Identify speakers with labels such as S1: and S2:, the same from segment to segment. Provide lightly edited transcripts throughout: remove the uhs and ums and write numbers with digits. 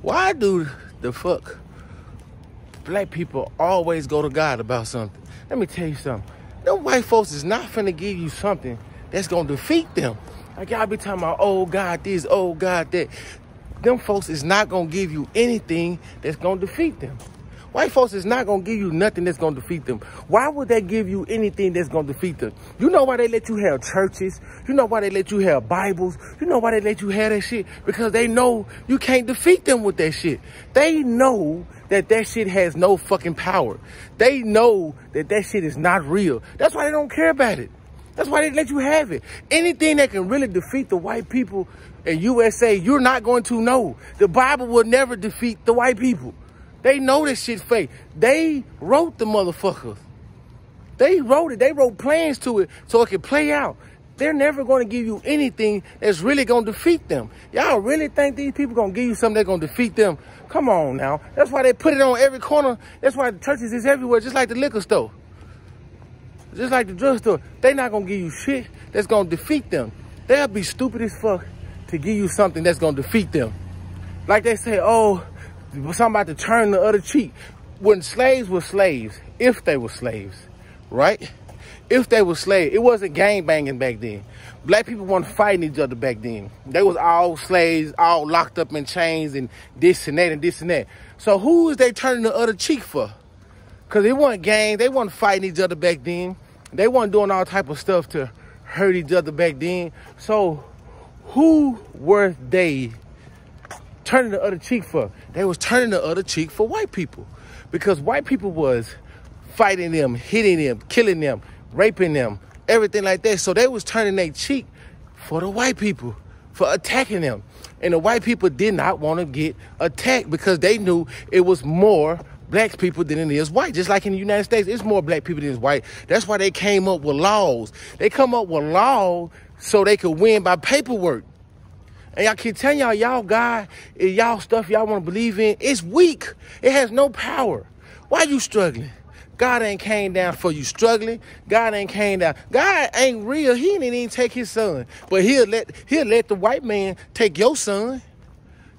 S1: Why do the fuck black people always go to God about something? Let me tell you something. Them white folks is not finna give you something that's gonna defeat them. Like y'all be talking about, oh God this, oh God that. Them folks is not gonna give you anything that's gonna defeat them. White folks is not gonna give you nothing that's gonna defeat them. Why would they give you anything that's gonna defeat them? You know why they let you have churches? You know why they let you have Bibles? You know why they let you have that shit? Because they know you can't defeat them with that shit. They know that that shit has no fucking power. They know that that shit is not real. That's why they don't care about it. That's why they let you have it. Anything that can really defeat the white people in USA, you're not going to know. The Bible will never defeat the white people. They know this shit's fake. They wrote the motherfuckers. They wrote it. They wrote plans to it so it could play out. They're never going to give you anything that's really going to defeat them. Y'all really think these people going to give you something that's going to defeat them? Come on now. That's why they put it on every corner. That's why the churches is everywhere, just like the liquor store. Just like the drugstore. They not going to give you shit that's going to defeat them. They'll be stupid as fuck to give you something that's going to defeat them. Like they say, oh, somebody to turn the other cheek. When slaves were slaves, if they were slaves, right? If they were slaves, it wasn't gang banging back then. Black people weren't fighting each other back then. They was all slaves, all locked up in chains and this and that and this and that. So who is they turning the other cheek for? Because it wasn't gang. They weren't fighting each other back then. They weren't doing all type of stuff to hurt each other back then. So who were they turning the other cheek for? They was turning the other cheek for white people, because white people was fighting them, hitting them, killing them, raping them, everything like that. So they was turning their cheek for the white people, for attacking them. And the white people did not want to get attacked because they knew it was more black people than it is white. Just like in the United States, it's more black people than it's white. That's why they came up with laws. They come up with laws so they could win by paperwork. And y'all keep telling y'all God, y'all stuff y'all want to believe in, it's weak. It has no power. Why you struggling? God ain't came down for you struggling. God ain't came down. God ain't real. He didn't even take his son. But he'll let the white man take your son.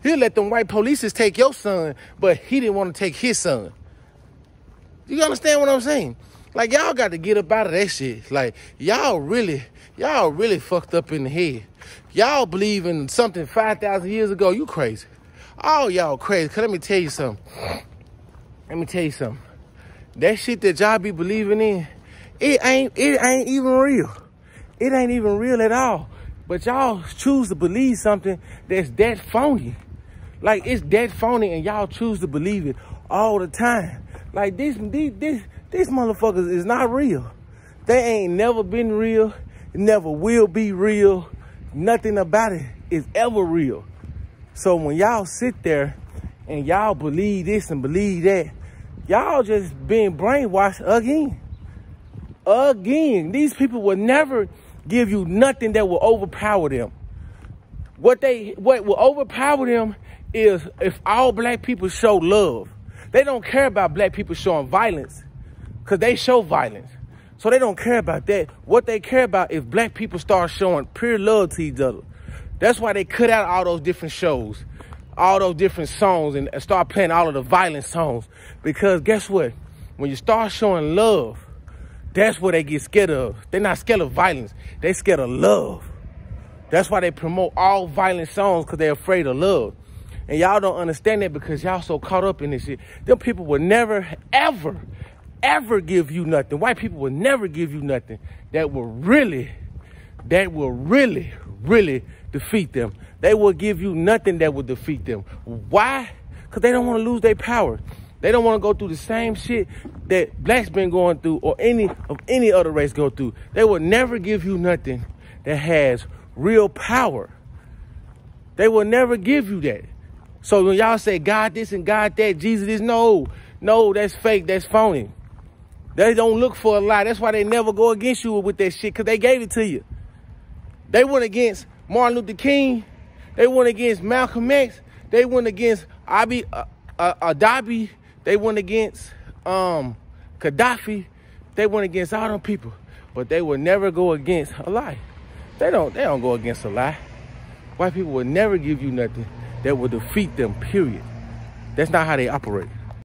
S1: He'll let them white police take your son, but he didn't want to take his son. You understand what I'm saying? Like, y'all got to get up out of that shit. Like, y'all really fucked up in the head. Y'all believe in something 5,000 years ago. You crazy. All y'all crazy. Because let me tell you something. That shit that y'all be believing in, it ain't even real. It ain't even real at all. But y'all choose to believe something that's that phony. Like, it's that phony and y'all choose to believe it all the time. Like, these motherfuckers is not real. They ain't never been real. It never will be real. Nothing about it is ever real. So when y'all sit there and y'all believe this and believe that, y'all just being brainwashed again. Again. These people will never give you nothing that will overpower them. What will overpower them is if all black people show love. They don't care about black people showing violence because they show violence. So they don't care about that. What they care about is black people start showing pure love to each other. That's why they cut out all those different shows, all those different songs, and start playing all of the violent songs. Because guess what? When you start showing love, that's what they get scared of. They're not scared of violence. They're scared of love. That's why they promote all violent songs, because they're afraid of love. And y'all don't understand that because y'all so caught up in this shit. Them people will never, ever give you nothing. White people will never give you nothing that will really defeat them. They will give you nothing that will defeat them. Why? Because they don't want to lose their power. They don't want to go through the same shit that blacks been going through or any other race go through. They will never give you nothing that has real power. They will never give you that. So when y'all say God this and God that, Jesus is, no, that's fake, that's phony. They don't look for a lie. That's why they never go against you with that shit, because they gave it to you. They went against Martin Luther King. They went against Malcolm X. They went against Adabi. They went against Gaddafi. They went against all them people. But they would never go against a lie. They don't go against a lie. White people will never give you nothing that will defeat them, period. That's not how they operate.